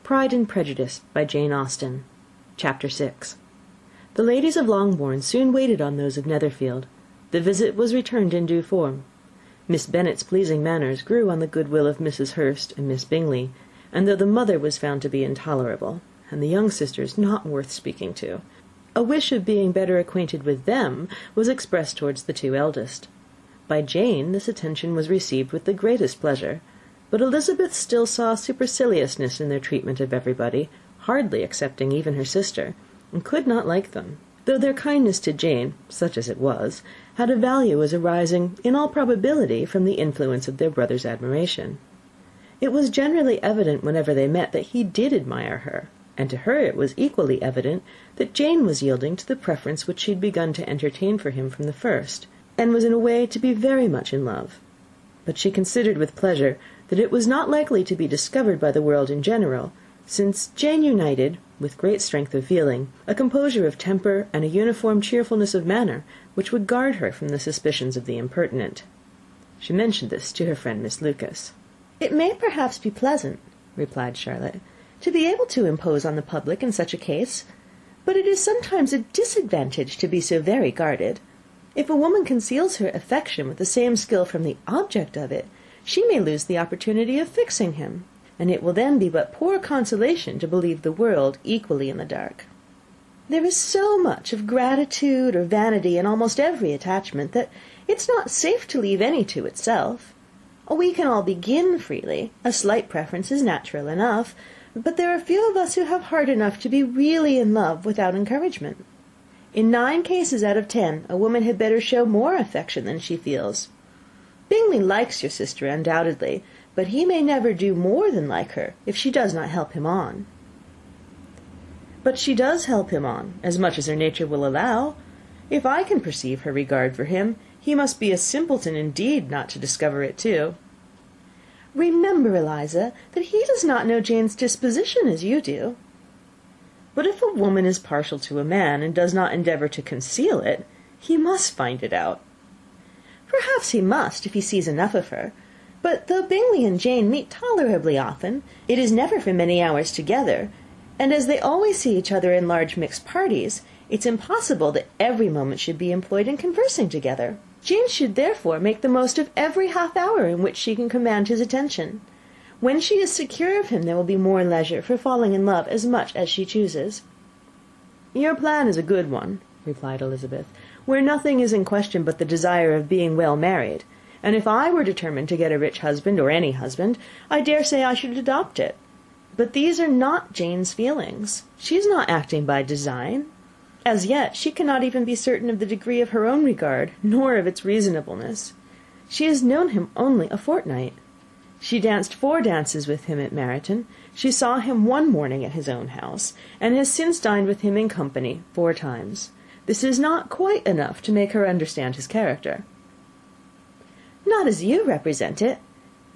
Pride and Prejudice by Jane Austen. Chapter 6. The ladies of Longbourn soon waited on those of Netherfield. The visit was returned in due form. Miss Bennet's pleasing manners grew on the goodwill of Mrs. Hurst and Miss Bingley, and though the mother was found to be intolerable, and the young sisters not worth speaking to, a wish of being better acquainted with them was expressed towards the two eldest. By Jane this attention was received with the greatest pleasure, but Elizabeth still saw superciliousness in their treatment of everybody, hardly excepting even her sister, and could not like them, though their kindness to Jane, such as it was, had a value as arising, in all probability, from the influence of their brother's admiration. It was generally evident whenever they met that he did admire her, and to her it was equally evident that Jane was yielding to the preference which she had begun to entertain for him from the first, and was in a way to be very much in love. But she considered with pleasure that it was not likely to be discovered by the world in general, since Jane united, with great strength of feeling, a composure of temper and a uniform cheerfulness of manner which would guard her from the suspicions of the impertinent. She mentioned this to her friend Miss Lucas. "It may perhaps be pleasant," replied Charlotte, "to be able to impose on the public in such a case, but it is sometimes a disadvantage to be so very guarded. If a woman conceals her affection with the same skill from the object of it, she may lose the opportunity of fixing him, and it will then be but poor consolation to believe the world equally in the dark. There is so much of gratitude or vanity in almost every attachment that it's not safe to leave any to itself. We can all begin freely. A slight preference is natural enough, but there are few of us who have heart enough to be really in love without encouragement. In 9 cases out of 10, a woman had better show more affection than she feels. Bingley likes your sister undoubtedly, but he may never do more than like her if she does not help him on." "But she does help him on, as much as her nature will allow. If I can perceive her regard for him, he must be a simpleton indeed not to discover it too." "Remember, Eliza, that he does not know Jane's disposition as you do." "But if a woman is partial to a man, and does not endeavour to conceal it, he must find it out." "Perhaps he must, if he sees enough of her. But though Bingley and Jane meet tolerably often, it is never for many hours together, and as they always see each other in large mixed parties, it's impossible that every moment should be employed in conversing together. Jane should therefore make the most of every half hour in which she can command his attention. When she is secure of him, there will be more leisure for falling in love as much as she chooses." "Your plan is a good one," replied Elizabeth, "where nothing is in question but the desire of being well married, and if I were determined to get a rich husband, or any husband, I dare say I should adopt it. But these are not Jane's feelings. She is not acting by design. As yet she cannot even be certain of the degree of her own regard, nor of its reasonableness. She has known him only a fortnight. She danced 4 dances with him at Meryton. She saw him one morning at his own house, and has since dined with him in company 4 times. This is not quite enough to make her understand his character." "Not as you represent it.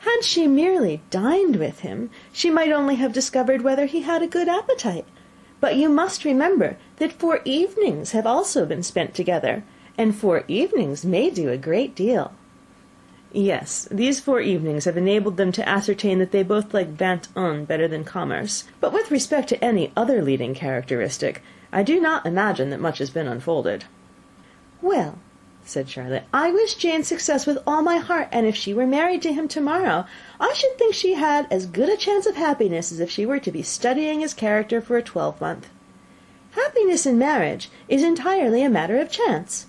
Had she merely dined with him, she might only have discovered whether he had a good appetite. But you must remember that 4 evenings have also been spent together, and 4 evenings may do a great deal." "Yes, these 4 evenings have enabled them to ascertain that they both like vingt-un better than commerce. But with respect to any other leading characteristic, I do not imagine that much has been unfolded." "Well," said Charlotte, "I wish Jane success with all my heart, and if she were married to him to-morrow, I should think she had as good a chance of happiness as if she were to be studying his character for a 12-month. Happiness in marriage is entirely a matter of chance.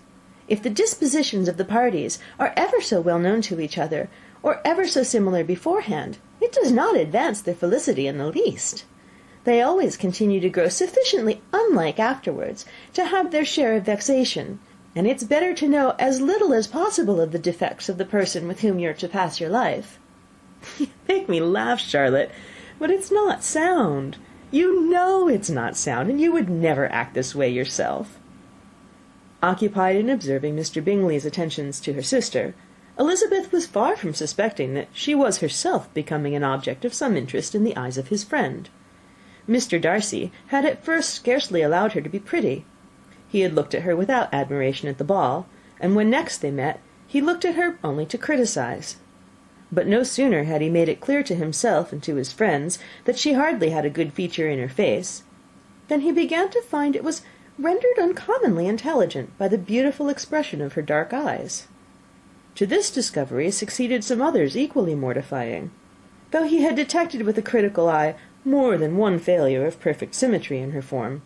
If the dispositions of the parties are ever so well known to each other, or ever so similar beforehand, it does not advance their felicity in the least. They always continue to grow sufficiently unlike afterwards to have their share of vexation, and it's better to know as little as possible of the defects of the person with whom you're to pass your life." "You make me laugh, Charlotte, but it's not sound. You know it's not sound, and you would never act this way yourself." Occupied in observing Mr. Bingley's attentions to her sister, Elizabeth was far from suspecting that she was herself becoming an object of some interest in the eyes of his friend. Mr. Darcy had at first scarcely allowed her to be pretty. He had looked at her without admiration at the ball, and when next they met, he looked at her only to criticise. But no sooner had he made it clear to himself and to his friends that she hardly had a good feature in her face, than he began to find it was rendered uncommonly intelligent by the beautiful expression of her dark eyes. To this discovery succeeded some others equally mortifying. Though he had detected with a critical eye more than one failure of perfect symmetry in her form,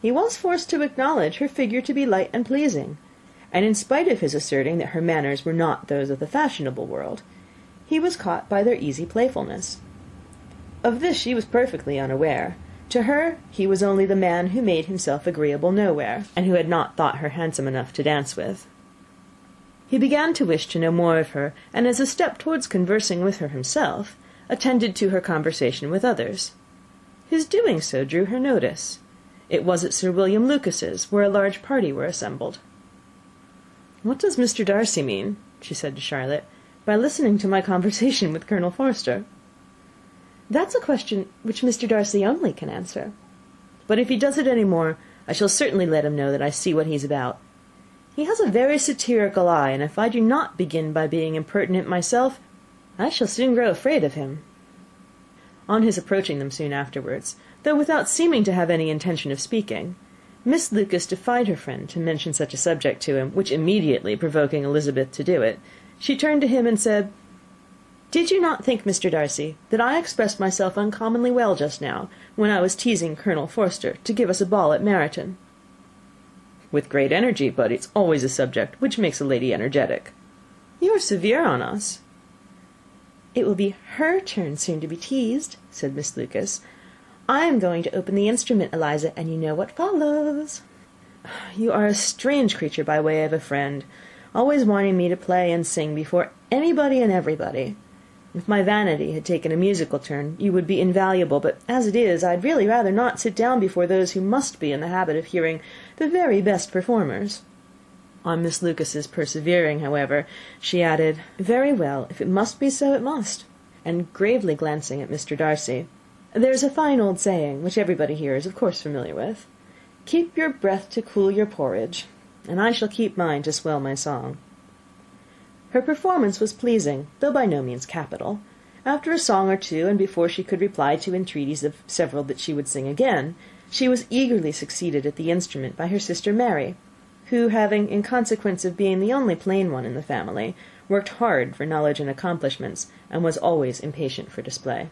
he was forced to acknowledge her figure to be light and pleasing, and in spite of his asserting that her manners were not those of the fashionable world, he was caught by their easy playfulness. Of this she was perfectly unaware. To her he was only the man who made himself agreeable nowhere, and who had not thought her handsome enough to dance with. He began to wish to know more of her, and as a step towards conversing with her himself, attended to her conversation with others. His doing so drew her notice. It was at Sir William Lucas's, where a large party were assembled. "What does Mr. Darcy mean," she said to Charlotte, "by listening to my conversation with Colonel Forster?" "That's a question which Mr. Darcy only can answer. But if he does it any more, I shall certainly let him know that I see what he's about. He has a very satirical eye, and if I do not begin by being impertinent myself, I shall soon grow afraid of him." On his approaching them soon afterwards, though without seeming to have any intention of speaking, Miss Lucas defied her friend to mention such a subject to him, which immediately provoking Elizabeth to do it, she turned to him and said, "Did you not think, Mr. Darcy, that I expressed myself uncommonly well just now, when I was teasing Colonel Forster to give us a ball at Meryton?" "With great energy, but it's always a subject which makes a lady energetic." "You are severe on us." "It will be her turn soon to be teased," said Miss Lucas. "I am going to open the instrument, Eliza, and you know what follows." "You are a strange creature by way of a friend, always wanting me to play and sing before anybody and everybody. If my vanity had taken a musical turn, you would be invaluable, but as it is, I'd really rather not sit down before those who must be in the habit of hearing the very best performers." On Miss Lucas's persevering, however, she added, "Very well, if it must be so, it must," and gravely glancing at Mr. Darcy, "There's a fine old saying, which everybody here is of course familiar with, 'Keep your breath to cool your porridge,' and I shall keep mine to swell my song." Her performance was pleasing, though by no means capital. After a song or two, and before she could reply to entreaties of several that she would sing again, she was eagerly succeeded at the instrument by her sister Mary, who, having, in consequence of being the only plain one in the family, worked hard for knowledge and accomplishments, and was always impatient for display.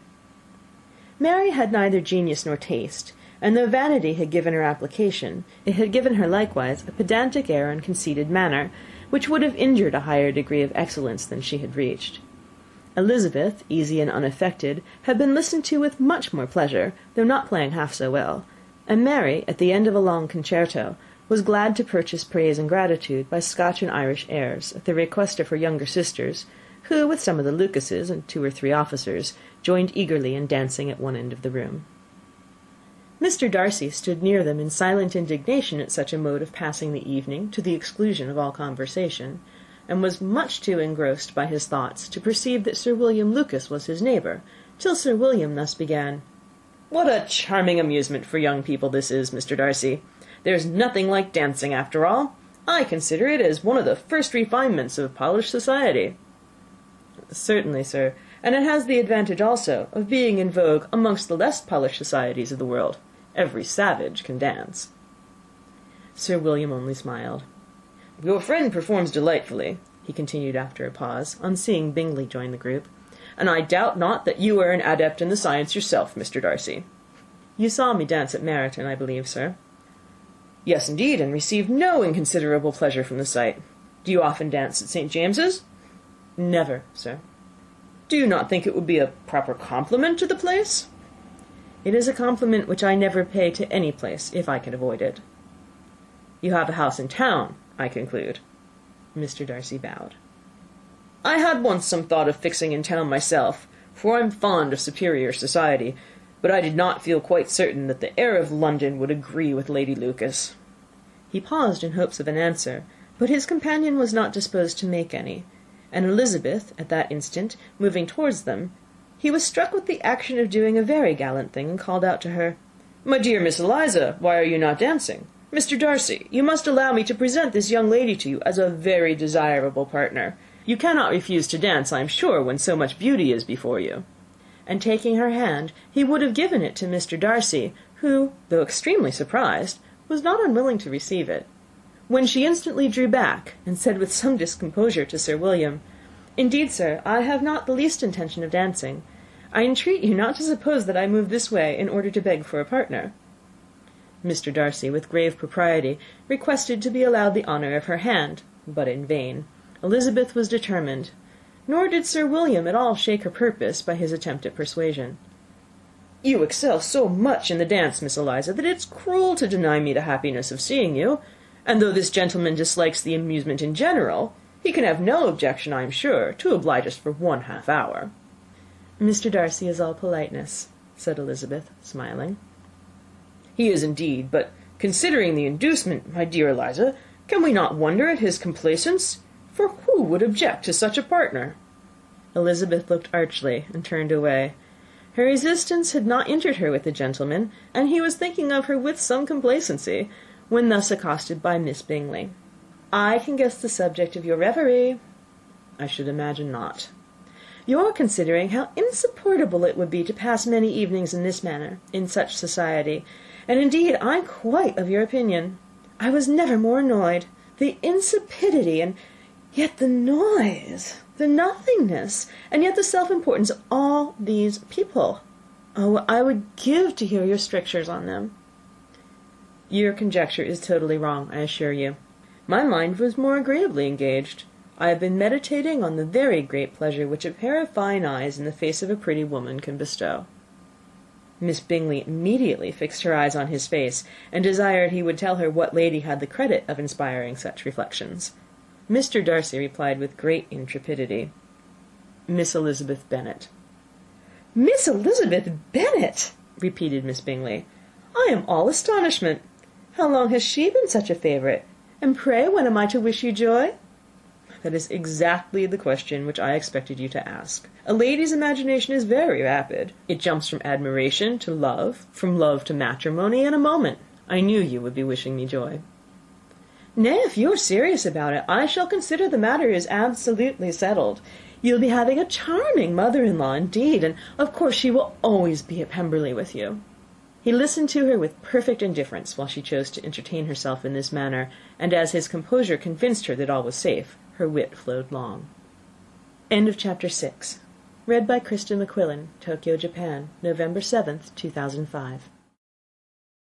Mary had neither genius nor taste, and though vanity had given her application, it had given her likewise a pedantic air and conceited manner, which would have injured a higher degree of excellence than she had reached. Elizabeth, easy and unaffected, had been listened to with much more pleasure, though not playing half so well, and Mary, at the end of a long concerto, was glad to purchase praise and gratitude by Scotch and Irish airs, at the request of her younger sisters, who, with some of the Lucases and 2 or 3 officers, joined eagerly in dancing at one end of the room. Mr. Darcy stood near them in silent indignation at such a mode of passing the evening, to the exclusion of all conversation, and was much too engrossed by his thoughts to perceive that Sir William Lucas was his neighbour, till Sir William thus began: "What a charming amusement for young people this is, Mr. Darcy! There's nothing like dancing, after all. I consider it as one of the first refinements of polished society." "Certainly, sir, and it has the advantage also of being in vogue amongst the less polished societies of the world. Every savage can dance." Sir William only smiled. "Your friend performs delightfully," he continued after a pause, on seeing Bingley join the group, "and I doubt not that you are an adept in the science yourself, Mr. Darcy." "You saw me dance at Meryton, I believe, sir?" "Yes, indeed, and received no inconsiderable pleasure from the sight. Do you often dance at St. James's?" "Never, sir." "Do you not think it would be a proper compliment to the place?" "It is a compliment which I never pay to any place, if I can avoid it." "You have a house in town, I conclude?" Mr. Darcy bowed. "I had once some thought of fixing in town myself, for I am fond of superior society, but I did not feel quite certain that the air of London would agree with Lady Lucas." He paused in hopes of an answer, but his companion was not disposed to make any, and Elizabeth, at that instant, moving towards them, he was struck with the action of doing a very gallant thing, and called out to her, "My dear Miss Eliza, why are you not dancing? Mr. Darcy, you must allow me to present this young lady to you as a very desirable partner. You cannot refuse to dance, I am sure, when so much beauty is before you." And taking her hand, he would have given it to Mr. Darcy, who, though extremely surprised, was not unwilling to receive it, when she instantly drew back, and said with some discomposure to Sir William, "Indeed, sir, I have not the least intention of dancing. I entreat you not to suppose that I move this way in order to beg for a partner." Mr. Darcy, with grave propriety, requested to be allowed the honour of her hand, but in vain. Elizabeth was determined, nor did Sir William at all shake her purpose by his attempt at persuasion. "You excel so much in the dance, Miss Eliza, that it's cruel to deny me the happiness of seeing you, and though this gentleman dislikes the amusement in general, he can have no objection, I am sure, to oblige us for 1/2 hour." "Mr. Darcy is all politeness," said Elizabeth, smiling. "He is indeed, but considering the inducement, my dear Eliza, can we not wonder at his complaisance? For who would object to such a partner?" Elizabeth looked archly, and turned away. Her resistance had not injured her with the gentleman, and he was thinking of her with some complacency, when thus accosted by Miss Bingley. "I can guess the subject of your reverie." "I should imagine not." "You're considering how insupportable it would be to pass many evenings in this manner, in such society, and indeed I'm quite of your opinion. I was never more annoyed. The insipidity, and yet the noise, the nothingness, and yet the self-importance of all these people. Oh, I would give to hear your strictures on them." "Your conjecture is totally wrong, I assure you. My mind was more agreeably engaged. I have been meditating on the very great pleasure which a pair of fine eyes in the face of a pretty woman can bestow." Miss Bingley immediately fixed her eyes on his face, and desired he would tell her what lady had the credit of inspiring such reflections. Mr. Darcy replied with great intrepidity, "Miss Elizabeth Bennet." "Miss Elizabeth Bennet!" repeated Miss Bingley. "I am all astonishment. How long has she been such a favourite? And pray when am I to wish you joy?" "That is exactly the question which I expected you to ask. A lady's imagination is very rapid. It jumps from admiration to love, from love to matrimony, in a moment. I knew you would be wishing me joy." "Nay, if you are serious about it, I shall consider the matter is absolutely settled. You'll be having a charming mother-in-law indeed, and of course she will always be at Pemberley with you." He listened to her with perfect indifference while she chose to entertain herself in this manner, and as his composure convinced her that all was safe, her wit flowed long. Chapter 6. Read by Krista McQuillan, Tokyo, Japan, November 7th, 2005.